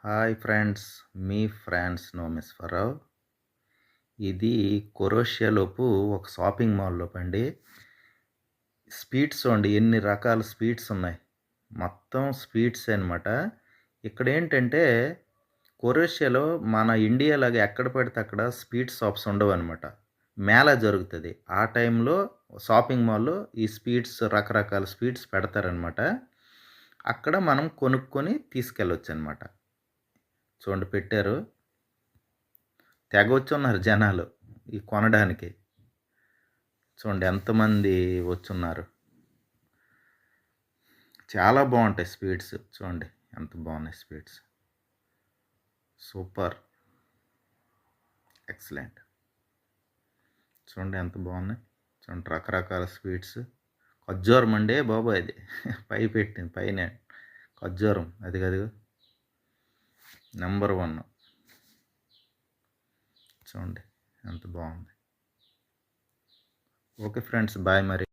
Hi friends, మీ France నోమేశ్వరరావు. ఇది కొరోషియాలోపు ఒక shopping మాల్లోపు అండి. స్వీట్స్ చూడండి, ఎన్ని రకాల స్వీట్స్ ఉన్నాయి. మొత్తం స్వీట్స్ అనమాట. ఇక్కడ ఏంటంటే కొరోషియాలో మన ఇండియాలాగా ఎక్కడ పడితే అక్కడ స్వీట్ షాప్స్ ఉండవు అనమాట. మేళా జరుగుతుంది. ఆ టైంలో షాపింగ్ మాల్లో ఈ స్వీట్స్, రకరకాల స్వీట్స్ పెడతారనమాట. అక్కడ మనం కొనుక్కొని తీసుకెళ్ళొచ్చు అనమాట. చూడండి పెట్టారు. తెగ వచ్చున్నారు జనాలు ఈ కొనడానికి. చూడండి ఎంతమంది వచ్చున్నారు. చాలా బాగుంటాయి స్వీట్స్. చూడండి ఎంత బాగున్నాయి స్వీట్స్. Super, excellent. చూడండి ఎంత బాగున్నాయి. చూడండి రకరకాల స్వీట్స్. ఖర్జూరం అండి బాబు, అది పై పెట్టింది పైన ఖర్జూరం. అది కదిగో నెంబర్ 1. చూడండి ఎంత బాగుంది. ఓకే ఫ్రెండ్స్, బాయ్ మరి.